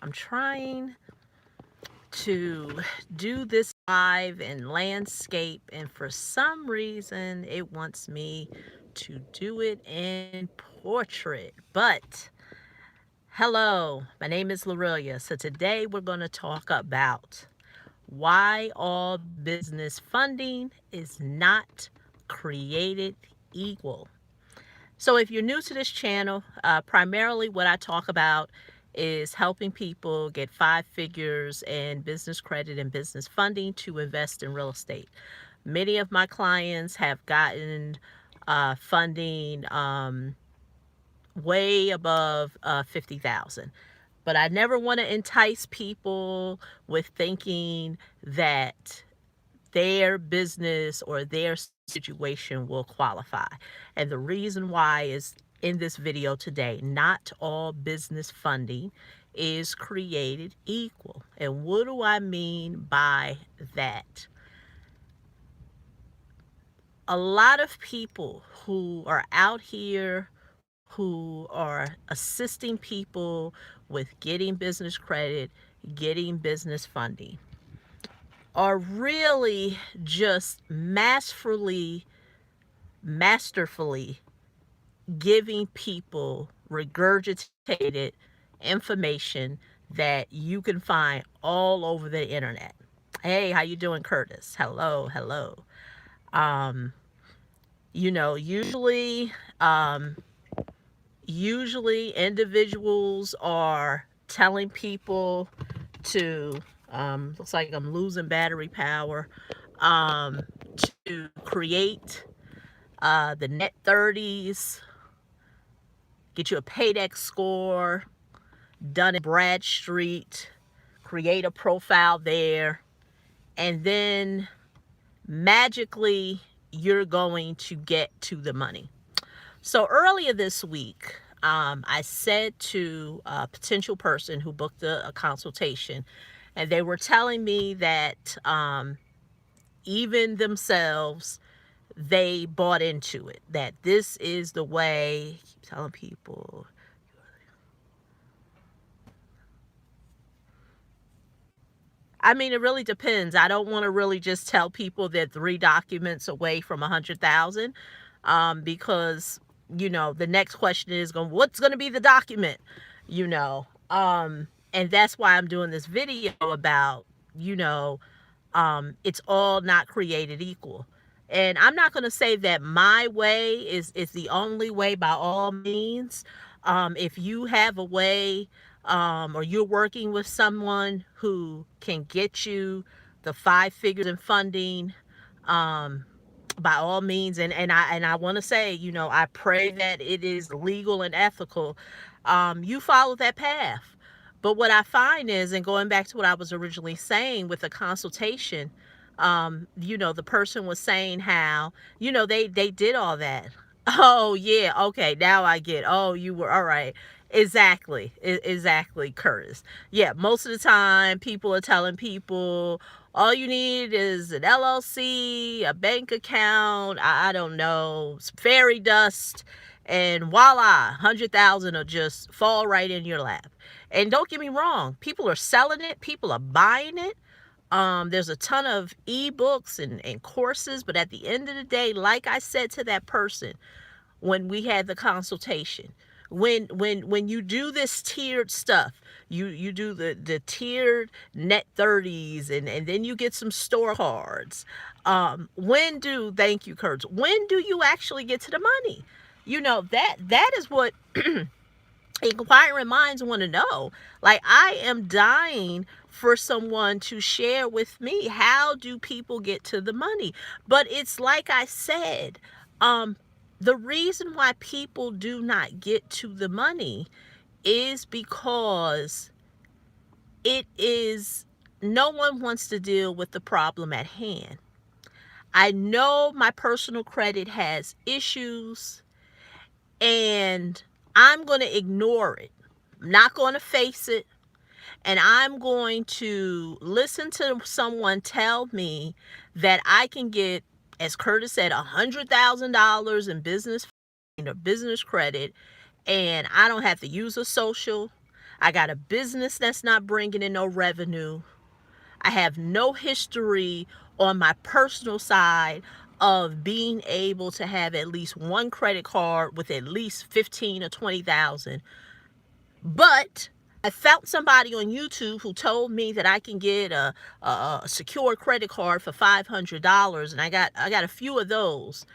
I'm trying to do this live in landscape, and for some reason it wants me to do it in portrait. But hello, my name is Lorelia. So today we're going to talk about why all business funding is not created equal. So if you're new to this channel, primarily what I talk about is helping people get 5 figures in business credit and business funding to invest in real estate. Many of my clients have gotten funding way above 50,000. But I never want to entice people with thinking that their business or their situation will qualify. And the reason why is in this video today. Not all business funding is created equal. And what do I mean by that? A lot of people who are out here who are assisting people with getting business credit, getting business funding, are really just masterfully giving people regurgitated information that you can find all over the internet. Hey, how you doing, Curtis? Hello, hello. You know, usually individuals are telling people to looks like I'm losing battery power, to create the net 30s, get you a paydex score, done in Bradstreet, create a profile there, and then magically you're going to get to the money. So earlier this week, I said to a potential person who booked a consultation, and they were telling me that even themselves, they bought into it, that this is the way. I keep telling people, I mean, it really depends. I don't want to really just tell people that 3 documents away from 100,000, because, you know, the next question is what's going to be the document, you know? And that's why I'm doing this video about, you know, it's all not created equal. And I'm not going to say that my way is the only way by all means. If you have a way, or you're working with someone who can get you the 5 figures in funding, by all means, and I want to say, you know, I pray that it is legal and ethical. You follow that path. But what I find is, and going back to what I was originally saying with the consultation, you know, the person was saying how, you know, they did all that. Oh yeah, okay, now I get. Oh, you were all right. Exactly, Curtis. Yeah, most of the time people are telling people all you need is an LLC, a bank account, I don't know, some fairy dust, and voila, 100,000 will just fall right in your lap. And don't get me wrong, people are selling it, people are buying it. There's a ton of ebooks and courses, but at the end of the day, like I said to that person when we had the consultation, when you do this tiered stuff, you do the tiered net 30s, and then you get some store cards. Thank you, Kurtz, when do you actually get to the money? You know, that is what inquiring minds want to know. Like, I am dying for someone to share with me, how do people get to the money? But it's like I said, the reason why people do not get to the money is because no one wants to deal with the problem at hand. I know my personal credit has issues, and I'm going to ignore it. I'm not going to face it. And I'm going to listen to someone tell me that I can get, as Curtis said, $100,000 in business credit, and I don't have to use a social. I got a business that's not bringing in no revenue. I have no history on my personal side of being able to have at least one credit card with at least 15 or 20,000. But I found somebody on YouTube who told me that I can get a secure credit card for $500, and I got a few of those.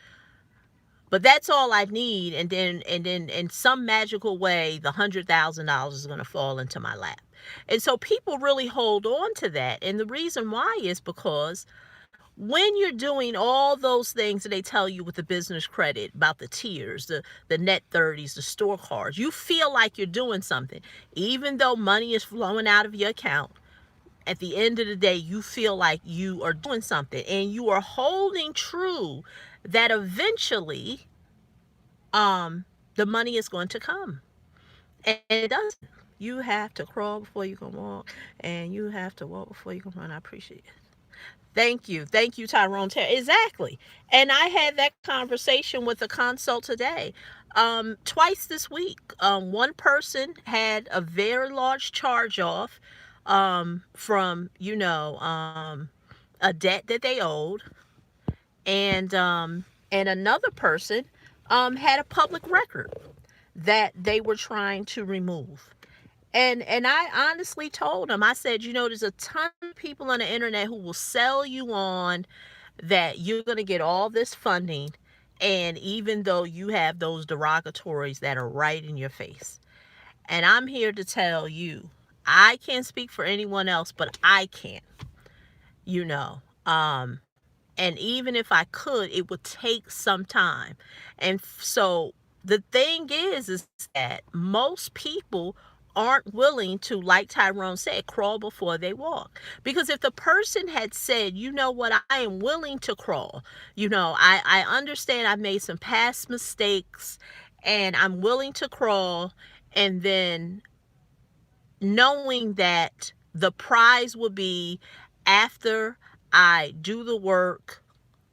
But that's all I need, and then in some magical way, the $100,000 is going to fall into my lap. And so people really hold on to that, and the reason why is because when you're doing all those things that they tell you with the business credit about the tiers, the net 30s, the store cards, you feel like you're doing something. Even though money is flowing out of your account, at the end of the day, you feel like you are doing something and you are holding true that eventually the money is going to come. And it doesn't. You have to crawl before you can walk, and you have to walk before you can run. I appreciate it. Thank you. Thank you, Tyrone. Exactly. And I had that conversation with a consult today. Twice this week. One person had a very large charge off from, a debt that they owed. And another person had a public record that they were trying to remove. And I honestly told him, I said, there's a ton of people on the internet who will sell you on that you're going to get all this funding. And even though you have those derogatories that are right in your face. And I'm here to tell you, I can't speak for anyone else, but I can, you know. And even if I could, it would take some time. And so the thing is that most people aren't willing to, like Tyrone said, crawl before they walk. Because if the person had said, you know what, I am willing to crawl, I understand I made some past mistakes and I'm willing to crawl, and then knowing that the prize will be after I do the work,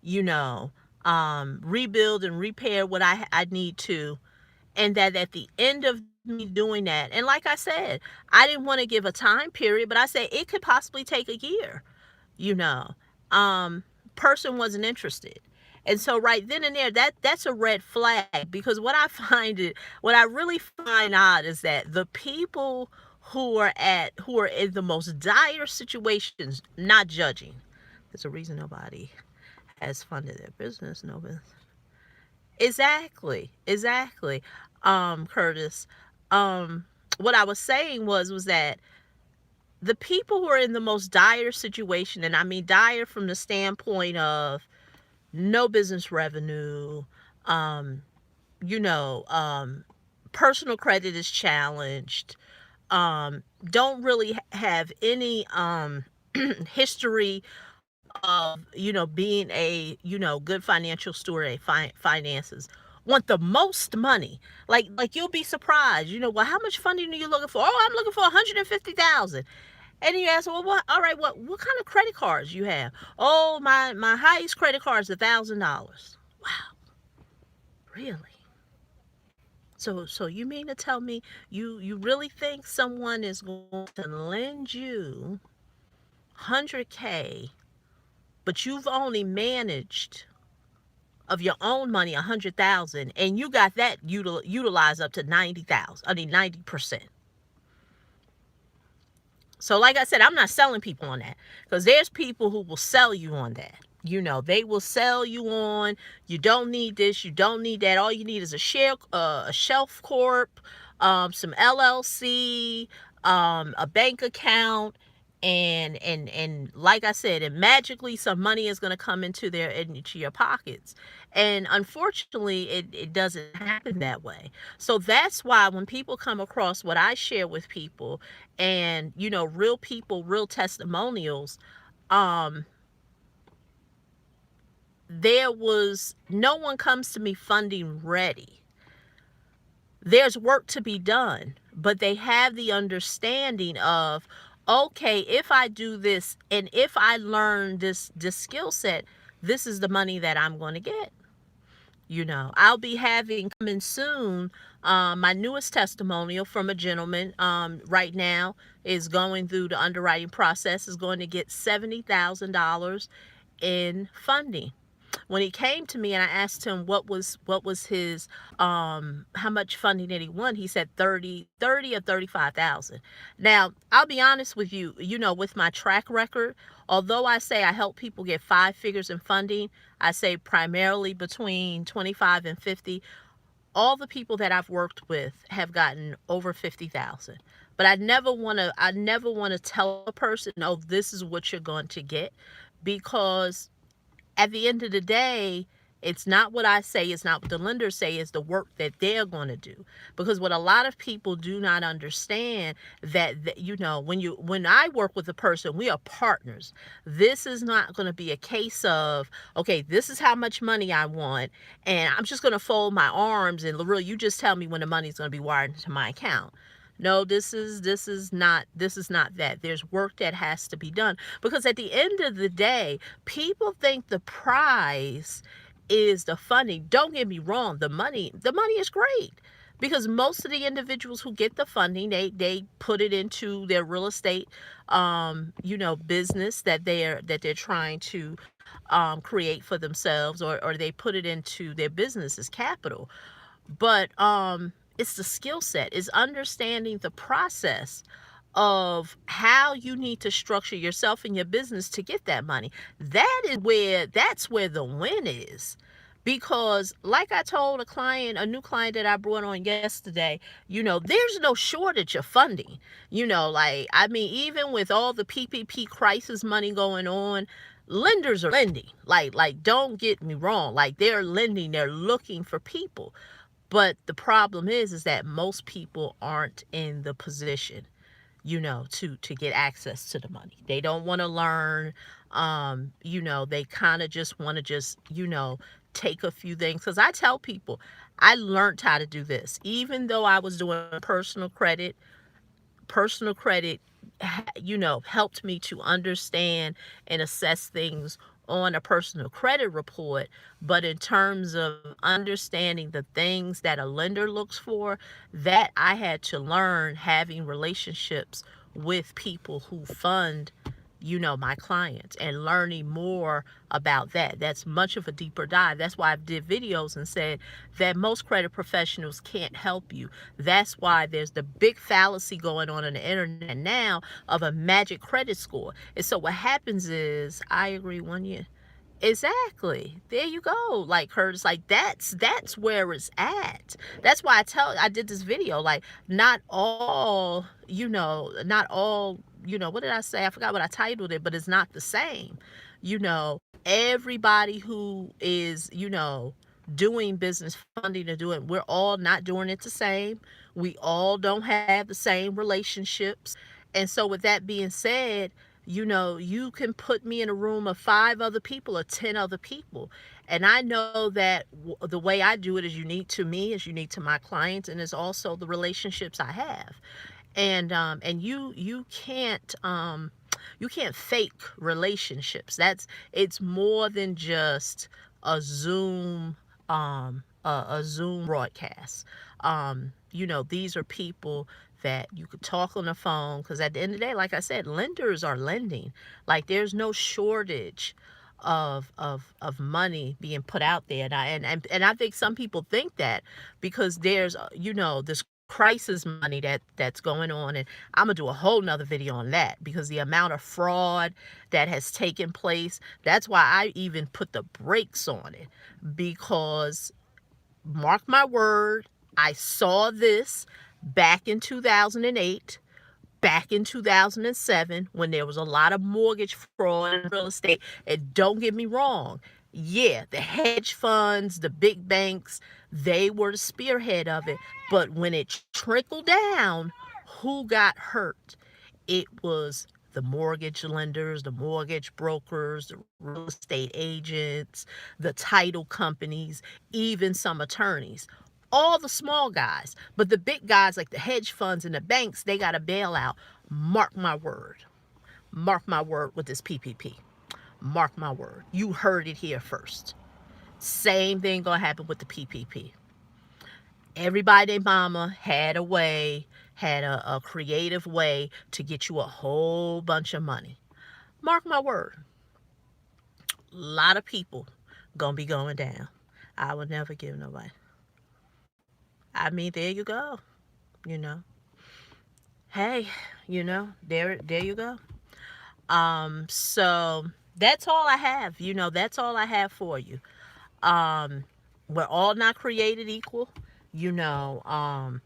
rebuild and repair what I need to, and that at the end of me doing that, and like I said, I didn't want to give a time period, but I said it could possibly take a year, you know, person wasn't interested. And so right then and there, that's a red flag, because what I really find odd is that the people who are in the most dire situations, not judging. There's a reason nobody has funded their business. No business. Exactly. Curtis. What I was saying was that the people who are in the most dire situation, and I mean dire from the standpoint of no business revenue, um, you know, um, personal credit is challenged, don't really have any history of being a good financial steward of finances, want the most money. Like you'll be surprised. Well, how much funding are you looking for? Oh, I'm looking for 150,000. And you ask, well, what? All right, what kind of credit cards you have? Oh, my highest credit card is $1,000. Wow, really? So you mean to tell me you really think someone is going to lend you 100K, but you've only managed of your own money 100,000, and you got that utilized up to 90,000? I mean 90%. So like I said, I'm not selling people on that, because there's people who will sell you on that. They will sell you on, you don't need this, you don't need that. All you need is a shelf corp, some LLC, a bank account, and like I said, and magically some money is going to come into your pockets. And unfortunately, it doesn't happen that way. So that's why when people come across what I share with people, and real people, real testimonials, there was no one comes to me funding ready. There's work to be done, but they have the understanding of, okay, if I do this and if I learn this skill set, this is the money that I'm going to get. I'll be having coming soon my newest testimonial from a gentleman right now is going through the underwriting process, is going to get $70,000 in funding. When he came to me and I asked him what was his how much funding did he want, he said 30 or 35,000. Now, I'll be honest with you, with my track record, although I say I help people get five figures in funding, I say primarily between 25 and 50. All the people that I've worked with have gotten over 50,000. But I never want to tell a person, "Oh, this is what you're going to get," because at the end of the day, it's not what I say, it's not what the lenders say, it's the work that they're going to do. Because what a lot of people do not understand, that when I work with a person, we are partners. This is not going to be a case of, okay, this is how much money I want, and I'm just going to fold my arms and, Lorel, you just tell me when the money's going to be wired into my account. No, this is not that. There's work that has to be done, because at the end of the day, people think the prize is the funding. Don't get me wrong, the money is great, because most of the individuals who get the funding, they put it into their real estate business that they're trying to create for themselves, or they put it into their business as capital. But it's the skill set, is understanding the process of how you need to structure yourself and your business to get that money. That's where the win is. Because like I told a new client that I brought on yesterday, there's no shortage of funding. Like, I mean, even with all the PPP crisis money going on, lenders are lending. Like, don't get me wrong. Like, they're lending, they're looking for people. But the problem is that most people aren't in the position, to get access to the money. They don't want to learn. They kind of just want to take a few things. Because I tell people, I learned how to do this. Even though I was doing personal credit helped me to understand and assess things on a personal credit report. But in terms of understanding the things that a lender looks for, that I had to learn having relationships with people who fund my clients, and learning more about that. That's much of a deeper dive. That's why I did videos and said that most credit professionals can't help you. That's why there's the big fallacy going on the internet now of a magic credit score. And so what happens is, I agree, 1 year. Exactly. There you go. Like, Curtis, like, that's where it's at. That's why I did this video. Like, not all, what did I say? I forgot what I titled it, but it's not the same. Everybody who is, doing business funding to do it, we're all not doing it the same. We all don't have the same relationships. And so with that being said, you can put me in a room of 5 other people or 10 other people. And I know that the way I do it is unique to me, is unique to my clients, and is also the relationships I have. And you can't fake relationships. It's more than just a Zoom broadcast. These are people that you could talk on the phone, because at the end of the day, like I said, lenders are lending. Like, there's no shortage of money being put out there. And I think some people think that, because there's this crisis money that's going on. And I'm gonna do a whole nother video on that, because the amount of fraud that has taken place, that's why I even put the brakes on it. Because, mark my word, I saw this back in 2008, back in 2007, when there was a lot of mortgage fraud in real estate. And don't get me wrong, yeah, the hedge funds, the big banks, they were the spearhead of it. But when it trickled down, who got hurt? It was the mortgage lenders, the mortgage brokers, the real estate agents, the title companies, even some attorneys. All the small guys. But the big guys, like the hedge funds and the banks, they got a bailout. Mark my word. Mark my word with this PPP. Mark my word. You heard it here first. Same thing gonna happen with the PPP. Everybody and mama had a way, had a creative way to get you a whole bunch of money. Mark my word, a lot of people gonna be going down. I would never give nobody. I mean, there you go. You know, hey, there you go. So that's all I have. That's all I have for you. Um, we're all not created equal. You know, um,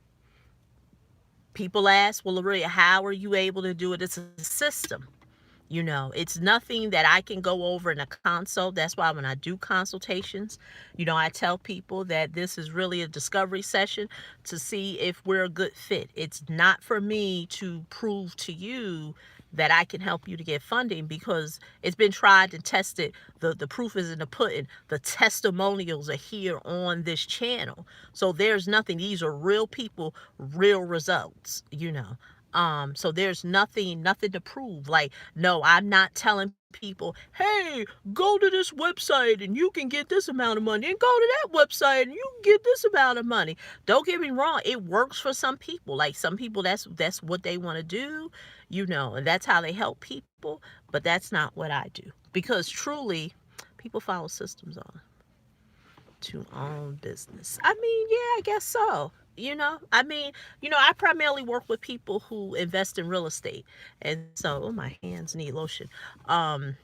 People ask, well, Loretta, how are you able to do it? It's a system. It's nothing that I can go over in a consult. That's why when I do consultations, I tell people that this is really a discovery session to see if we're a good fit. It's not for me to prove to you that I can help you to get funding, because it's been tried and tested. The proof is in the pudding. The testimonials are here on this channel. So there's nothing. These are real people, real results. So there's nothing to prove. Like, no, I'm not telling people, hey, go to this website and you can get this amount of money, and go to that website and you can get this amount of money. Don't get me wrong, it works for some people. Like, some people, that's what they want to do, and that's how they help people. But that's not what I do, because truly, people follow systems on to own business. I mean, yeah, I guess so. I primarily work with people who invest in real estate. And so, oh, my hands need lotion. Um,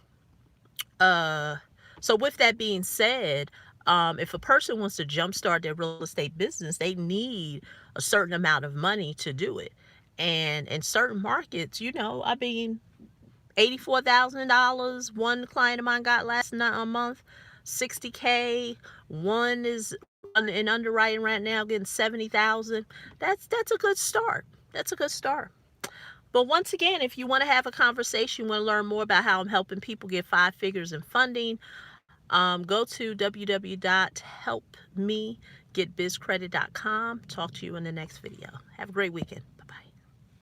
uh, so with that being said, if a person wants to jumpstart their real estate business, they need a certain amount of money to do it. And in certain markets, $84,000. One client of mine got last month, 60K. One is in underwriting right now, getting 70,000. That's a good start. That's a good start. But once again, if you want to have a conversation, want to learn more about how I'm helping people get 5 figures in funding, go to www.helpmegetbizcredit.com. Talk to you in the next video. Have a great weekend. Bye-bye.